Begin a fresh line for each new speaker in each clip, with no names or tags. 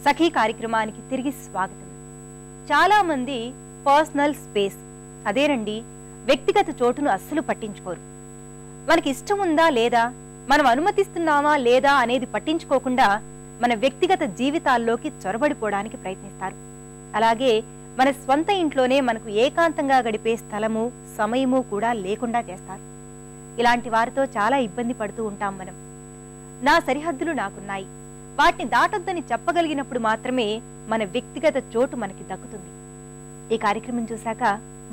సఖీ కార్యక్రమానికి తిరిగి స్వాగతం. చాలా మంది పర్సనల్ స్పేస్ అదేనండి వ్యక్తిగత చోటును అస్సలు పట్టించుకోరు. మనకి ఇష్టం ఉందా లేదా, మనం అనుమతిస్తున్నామా లేదా అనేది పట్టించుకోకుండా మన వ్యక్తిగత జీవితాల్లోకి చొరబడిపోవడానికి ప్రయత్నిస్తారు. అలాగే మన స్వంత ఇంట్లోనే మనకు ఏకాంతంగా గడిపే స్థలము సమయము కూడా లేకుండా చేస్తారు. ఇలాంటి వారితో చాలా ఇబ్బంది పడుతూ ఉంటాం మనం. నా సరిహద్దులు నాకున్నాయి, వాటిని దాటొద్దని చెప్పగలిగినప్పుడు మాత్రమే మన వ్యక్తిగత చోటు మనకి దక్కుతుంది. ఈ కార్యక్రమం చూశాక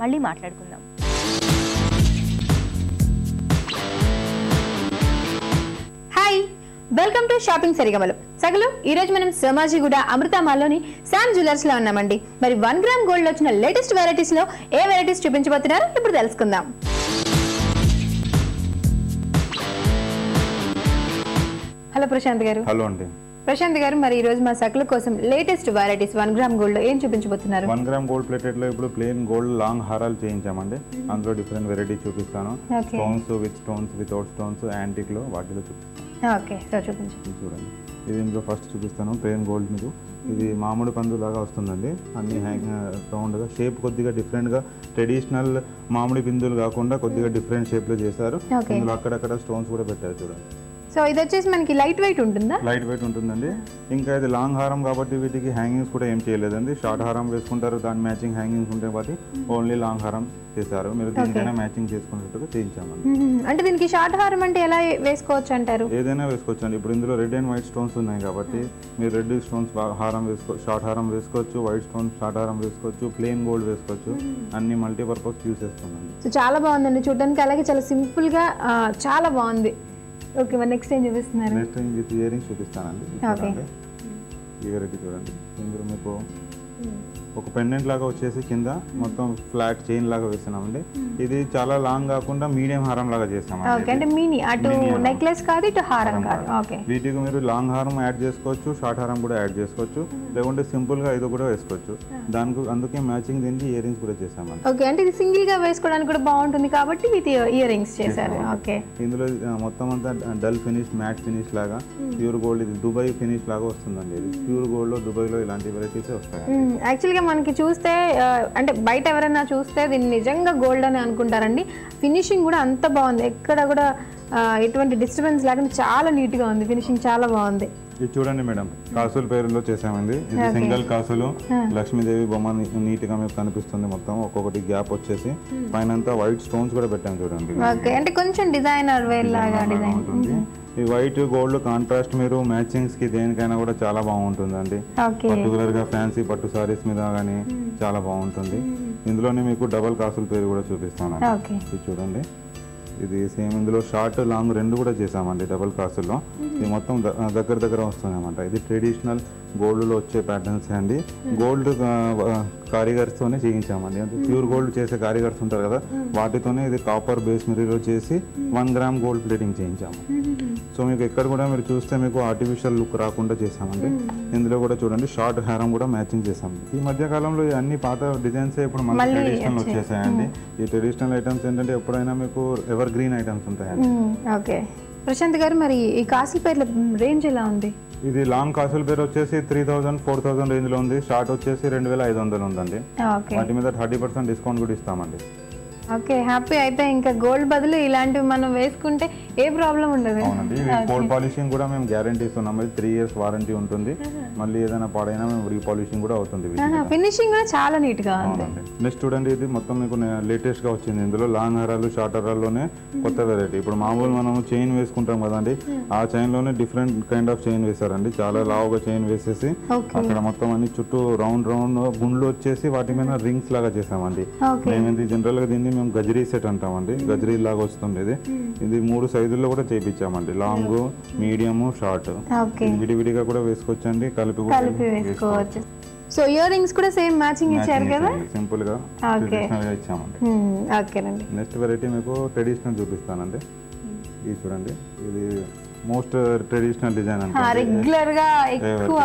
మళ్ళీ మాట్లాడుకుందాం.
హాయ్, వెల్కమ్ టు షాపింగ్ సరిగమలు. సగలు ఈరోజు మనం సోమాజిగూడ అమృతమాల్లోని శామ్ జ్యువెలర్స్ లో ఉన్నామండి. మరి 1 గ్రామ్ గోల్డ్ లో వచ్చిన లేటెస్ట్ వెరైటీస్ లో ఏ వెరైటీస్ చూపించబోతున్నారో ఇప్పుడు తెలుసుకుందాం. హలో ప్రశాంత్ గారు.
హలో అండి.
ప్రశాంత్ గారు, మరి ఈ రోజు మా సకల కోసం లేటెస్ట్ వెరైటీస్ 1 గ్రామ్ గోల్డ్ లో ఏం చూపించబోతున్నారు?
1 గ్రామ్ గోల్డ్ ప్లేటెడ్ లో ఇప్పుడు ప్లెయిన్ గోల్డ్ లాంగ్ హారాలు చేయించామండి. అందులో డిఫరెంట్ వెరైటీ చూపిస్తాను. Stones with stones, without stones, antique లో వాటిలో చూపిస్తాను.
ఓకే, సో చూపించండి.
చూడండి, ఇది ఇందులో ఫస్ట్ చూపిస్తాను. ప్లెయిన్ గోల్డ్ మీకు ఇది మామిడి పండు లాగా వస్తుందండి. అన్ని రౌండ్ గా షేప్ కొద్దిగా డిఫరెంట్ గా, ట్రెడిషనల్ మామిడి పిందులు కాకుండా కొద్దిగా డిఫరెంట్ షేప్ లో చేశారు. ఇందులో అక్కడక్కడ స్టోన్స్ కూడా పెట్టారు చూడండి.
సో ఇది వచ్చేసి మనకి లైట్ వెయిట్ ఉంటుందా?
లైట్ వెయిట్ ఉంటుందండి. ఇంకా ఇది లాంగ్ హారం కాబట్టి వీటికి హ్యాంగింగ్స్ కూడా ఏం చేయలేదండి. షార్ట్ హారం వేసుకుంటారు, దాని మ్యాచింగ్ హ్యాంగింగ్స్ ఉంటాయి కాబట్టి ఓన్లీ లాంగ్ హారం చేశారు. మీరు దీనికైనా మ్యాచింగ్ చేసుకునేట్టుగా చేయించామండి.
అంటే దీనికి షార్ట్ హారం అంటే ఎలా వేసుకోవచ్చు అంటారు?
ఏదైనా వేసుకోవచ్చు అండి. ఇప్పుడు ఇందులో రెడ్ అండ్ వైట్ స్టోన్స్ ఉన్నాయి కాబట్టి మీరు రెడ్ స్టోన్స్ హారం షార్ట్ హారం వేసుకోవచ్చు, వైట్ స్టోన్స్ షార్ట్ హారం వేసుకోవచ్చు, ప్లెయిన్ గోల్డ్ వేసుకోవచ్చు. అన్ని మల్టీపర్పస్ యూస్ చేస్తుందండి.
సో చాలా బాగుందండి చూడడానికి, అలాగే చాలా సింపుల్ గా చాలా బాగుంది. ఓకే, మరి నెక్స్ట్ ఏం చూపిస్తున్నారు?
నెక్స్ట్ విత్ ఇయర్ రింగ్స్ చూపిస్తానండి. ఈ వెరైటీ చూడండి. ఇందులో మీకు ఒక పెండెంట్ లాగా వచ్చేసి కింద మొత్తం ఫ్లాట్ చైన్ లాగా వేస్తున్నామండి. ఇది చాలా లాంగ్ కాకుండా మీడియం హారం లాగా చేస్తామండి.
అంటే మినీ, అటు నెక్లెస్ కాదు ఇటు హారం కాదు. ఓకే,
వీటికి మీరు లాంగ్ హారం యాడ్ చేసుకోవచ్చు, షార్ట్ హారం కూడా యాడ్ చేసుకోవచ్చు, లేకుంటే సింపుల్ గా ఇది కూడా వేసుకోవచ్చు. దానికి అందుకే మ్యాచింగ్ దీనికి ఇయర్ రింగ్స్ కూడా చేసామండి.
ఓకే, అంటే ఇది సింగిల్ గా వేసుకోవడానికి కూడా బాగుంటుంది కాబట్టి విత్ ఇయర్ రింగ్స్ చేశారు. ఓకే,
ఇందులో మొత్తం అంతా డల్ ఫినిష్, మ్యాట్ ఫినిష్ లాగా ప్యూర్ గోల్డ్, ఇది దుబాయ్ ఫినిష్ లాగా వస్తుందండి. ఇది ప్యూర్ గోల్డ్ లో దుబాయ్ లో ఇలాంటి వెరైటీస్ వస్తాయి.
యాక్చువల్గా మనకి చూస్తే అంటే బయట ఎవరైనా చూస్తే దీన్ని నిజంగా గోల్డ్ అని అనుకుంటారండి. ఫినిషింగ్ కూడా అంత బాగుంది, ఎక్కడ కూడా ఎటువంటి డిస్టర్బెన్స్ లేకుండా చాలా నీట్ గా ఉంది. ఫినిషింగ్ చాలా బాగుంది.
ఇది చూడండి మేడం, కాసుల పేరులో చేసామండి. ఇది సింగిల్ కాసులు, లక్ష్మీదేవి బొమ్మ నీట్ గా మీకు కనిపిస్తుంది. మొత్తం ఒక్కొక్కటి గ్యాప్ వచ్చేసి పైన వైట్ స్టోన్స్ కూడా పెట్టాము చూడండి.
అంటే కొంచెం డిజైనర్ వేర్ లాగా డిజైన్ ఉంటుంది.
ఈ వైట్ గోల్డ్ కాంట్రాస్ట్ మీరు మ్యాచింగ్స్ కి దేనికైనా కూడా చాలా బాగుంటుందండి. పర్టికులర్ గా ఫ్యాన్సీ పట్టు సారీస్ మీద కానీ చాలా బాగుంటుంది. ఇందులోనే మీకు డబల్ కాసుల పేరు కూడా చూపిస్తాను. ఇది చూడండి, ఇది సేమ్ ఇందులో షార్ట్ లాంగ్ రెండు కూడా చేసామండి డబల్ కాసుల్లో. ఇది మొత్తం దగ్గర దగ్గర వస్తుంది అన్నమాట. ఇది ట్రెడిషనల్ గోల్డ్ లో వచ్చే ప్యాటర్న్స్ అండి. గోల్డ్ కారిగర్స్ తోనే చేయించామండి. అంటే ప్యూర్ గోల్డ్ చేసే కారిగర్స్ ఉంటారు కదా, వాటితోనే ఇది కాపర్ బేస్ మెటీరియల్ చేసి 1 గ్రామ్ గోల్డ్ ప్లేటింగ్ చేయించాము. సో మీకు ఎక్కడ కూడా మీరు చూస్తే మీకు ఆర్టిఫిషియల్ లుక్ రాకుండా చేసామండి. ఇందులో కూడా చూడండి షార్ట్ హారం కూడా మ్యాచింగ్ చేసాము. ఈ మధ్య కాలంలో అన్ని పాత డిజైన్స్ ఇప్పుడు మన ట్రెడిషనల్ వచ్చేసాయండి. ఈ ట్రెడిషనల్ ఐటమ్స్ ఏంటంటే ఎప్పుడైనా మీకు ఎవర్ గ్రీన్ ఐటమ్స్ ఉంటాయండి.
ఓకే ప్రశాంత్ గారు, మరి ఈ కాసుల పేర్ల రేంజ్ ఎలా ఉంది?
ఇది లాంగ్ కాసుల పేరు వచ్చేసి 3000, 4000 రేంజ్ లో ఉంది. షార్ట్ వచ్చేసి 2500 ఉందండి. వాటి మీద 30% డిస్కౌంట్ కూడా ఇస్తామండి.
Okay, happy. అయితే ఇంకా గోల్డ్ బదులు ఇలాంటివి మనం వేసుకుంటే ఏ ప్రాబ్లం ఉండదు.
అవునండి, గోల్డ్ పాలిషింగ్ కూడా మేము గ్యారంటీ ఇస్తున్నాం. 3 years వారంటీ ఉంటుంది. మళ్ళీ ఏదైనా పాడైనా మేము రీపాలిషింగ్ కూడా అవుతుంది.
ఫినిషింగ్ కూడా చాలా నీట్ గా ఉంది.
నెక్స్ట్ చూడండి, ఇది మొత్తం మీకు లేటెస్ట్ గా వచ్చింది. ఇందులో లాంగ్ హారాలు, షార్ట్ హారాల్లోనే కొత్త వెరైటీ. ఇప్పుడు మామూలు మనం చైన్ వేసుకుంటాం కదండి, ఆ చైన్ లోనే డిఫరెంట్ కైండ్ ఆఫ్ చైన్ వేసారండి. చాలా లావుగా చైన్ వేసేసి అక్కడ మొత్తం అన్ని చుట్టూ రౌండ్ రౌండ్ గుండ్లు వచ్చేసి వాటి మీద రింగ్స్ లాగా చేసామండి. మేము జనరల్ గా దీన్ని మేము గజరీ సెట్ అంటామండి. గజరీ లాగా వస్తుంది. ఇది 3 సైజుల్లో కూడా చేయించామండి. Long, medium, short. విడివిడిగా కూడా వేసుకోవచ్చండి, కలిపి వేసుకోవచ్చు.
సో ఇయర్ రింగ్స్ కూడా సేమ్ మ్యాచింగ్ ఇచ్చారు కదా,
సింపుల్ గా ట్రెడిషనల్ గా ఇచ్చామండి.
ఓకేనండి,
నెక్స్ట్ వెరైటీ మీకు ట్రెడిషనల్ చూపిస్తానండి. ఇది చూడండి, ఇది మోస్ట్ ట్రెడిషనల్ డిజైన్ అంటే
రెగ్యులర్ గా ఎక్కువ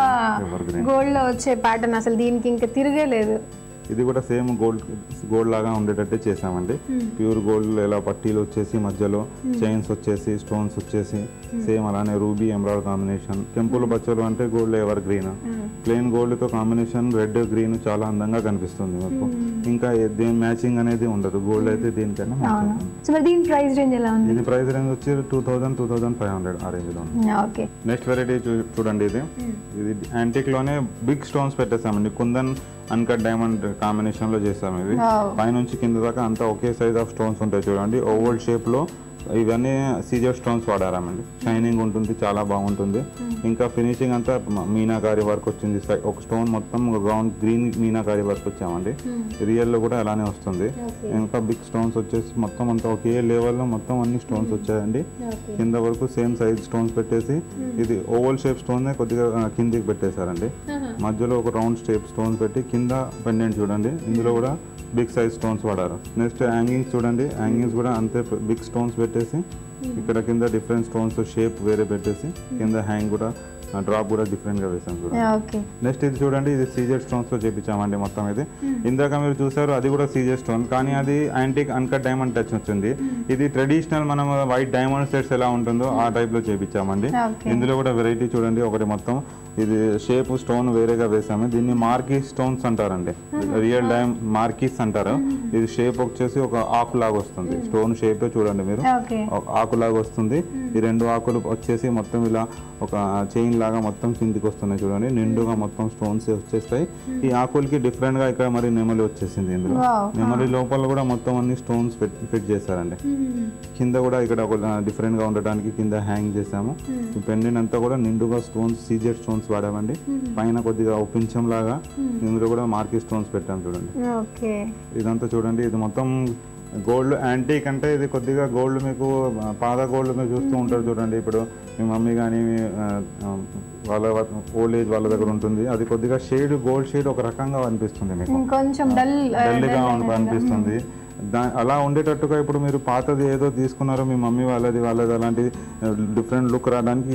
గోల్డ్ లో వచ్చే ప్యాటర్న్, అసలు దీనికి ఇంకా తిరగలేదు.
ఇది కూడా సేమ్ గోల్డ్ లాగా ఉండేటట్టే చేసామండి. ప్యూర్ గోల్డ్ ఎలా పట్టీలు వచ్చేసి మధ్యలో చైన్స్ వచ్చేసి స్టోన్స్ వచ్చేసి సేమ్ అలానే రూబీ ఎమరాల్డ్ కాంబినేషన్. కెంపుల బచ్చలు అంటే gold ever green, plain gold తో కాంబినేషన్ రెడ్ గ్రీన్ చాలా అందంగా కనిపిస్తుంది మీకు. ఇంకా దేని మ్యాచింగ్ అనేది ఉండదు, గోల్డ్ అయితే దీనికన్నా మ్యాచ్ అవుతుంది.
సో మరి దీని ప్రైస్ రేంజ్ ఎలా ఉంది?
దీని ప్రైస్ రేంజ్ వచ్చి 2000-2500 ఆ రేంజ్ లో ఉంది.
ఓకే,
నెక్స్ట్ వెరైటీ చూడండి, ఇది యాంటిక్ లోనే బిగ్ స్టోన్స్ పెట్టేసామండి. కుందన్ అన్కట్ డైమండ్ కాంబినేషన్ లో చేసాము. ఇవి పైనుంచి కింద దాకా అంతా ఒకే సైజ్ ఆఫ్ స్టోన్స్ ఉంటాయి చూడండి, ఓవల్ షేప్ లో. ఇవన్నీ సీజర్ స్టోన్స్ వాడారామండి, షైనింగ్ ఉంటుంది, చాలా బాగుంటుంది. ఇంకా ఫినిషింగ్ అంతా మీనాకారి వర్క్ వచ్చింది, ఒక స్టోన్ మొత్తం గ్రౌండ్ గ్రీన్ మీనాకారి వర్క్ వచ్చామండి. రియల్ లో కూడా అలానే వస్తుంది. ఇంకా బిగ్ స్టోన్స్ వచ్చేసి మొత్తం అంతా ఒకే లెవెల్ లో మొత్తం అన్ని స్టోన్స్ వచ్చాయండి. కింద వరకు సేమ్ సైజ్ స్టోన్స్ పెట్టేసి, ఇది ఓవల్ షేప్ స్టోన్ కొద్దిగా కిందికి పెట్టేశారండి. మధ్యలో ఒక రౌండ్ షేప్ స్టోన్ పెట్టి కింద పెండెంట్ చూడండి, ఇందులో కూడా బిగ్ సైజ్ స్టోన్స్ వాడారు. నెక్స్ట్ హ్యాంగింగ్స్ చూడండి, హ్యాంగింగ్స్ కూడా అంతే బిగ్ స్టోన్స్ పెట్టేసి, ఇక్కడ కింద డిఫరెంట్ స్టోన్స్ షేప్ వేరే పెట్టేసి, కింద హ్యాంగ్ కూడా డ్రాప్ కూడా డిఫరెంట్ గా వేసాం చూడండి. నెక్స్ట్ ఇది చూడండి, ఇది సీజర్ స్టోన్స్ తో చేపించామండి మొత్తం. ఇది ఇందాక మీరు చూసారు, అది కూడా సీజర్ స్టోన్, కానీ అది యాంటిక్ అన్కట్ డైమండ్ టచ్ వచ్చింది. ఇది ట్రెడిషనల్ మనం వైట్ డైమండ్ సెట్స్ ఎలా ఉంటుందో ఆ టైప్ లో చేపించామండి. ఇందులో కూడా వెరైటీ చూడండి, ఒకటి మొత్తం ఇది షేప్ స్టోన్ వేరేగా వేసాము. దీన్ని మార్కీస్ స్టోన్స్ అంటారండి, రియల్ డైమ్ మార్కీస్ అంటారు. ఇది షేప్ వచ్చేసి ఒక ఆకు లాగా వస్తుంది, స్టోన్ షేప్ చూడండి మీరు, ఆకు లాగా వస్తుంది. ఈ రెండు ఆకులు వచ్చేసి మొత్తం ఇలా ఒక చైన్ లాగా మొత్తం కిందికి వస్తున్నాయి చూడండి, నిండుగా మొత్తం స్టోన్స్ వచ్చేస్తాయి. ఈ ఆకులకి డిఫరెంట్ గా ఇక్కడ మరి నెమలి వచ్చేసింది. ఇందులో నెమలి లోపల కూడా మొత్తం అన్ని స్టోన్స్ ఫిట్ చేశారండి. కింద కూడా ఇక్కడ ఒక డిఫరెంట్ గా ఉండటానికి కింద హ్యాంగ్ చేసాము. ఈ పెండెంట్ అంతా కూడా నిండుగా స్టోన్స్, సీజర్ స్టోన్స్ వాడామండి. పైన కొద్దిగా పింఛం లాగా ఇందులో కూడా మార్కీ స్టోన్స్ పెట్టాం చూడండి. ఇదంతా చూడండి, ఇది మొత్తం గోల్డ్ యాంటీక్ అంటే ఇది కొద్దిగా గోల్డ్ మీకు పాత గోల్డ్ మీరు చూస్తూ ఉంటారు చూడండి. ఇప్పుడు మీ మమ్మీ కానీ వాళ్ళ ఓల్డ్ ఏజ్ వాళ్ళ దగ్గర ఉంటుంది, అది కొద్దిగా షేడ్ గోల్డ్ షేడ్ ఒక రకంగా అనిపిస్తుంది మీకు,
కొంచెం
డల్గా అనిపిస్తుంది. అలా ఉండేటట్టుగా ఇప్పుడు మీరు పాతది ఏదో తీసుకున్నారో మీ మమ్మీ వాళ్ళది అలాంటి డిఫరెంట్ లుక్ రావడానికి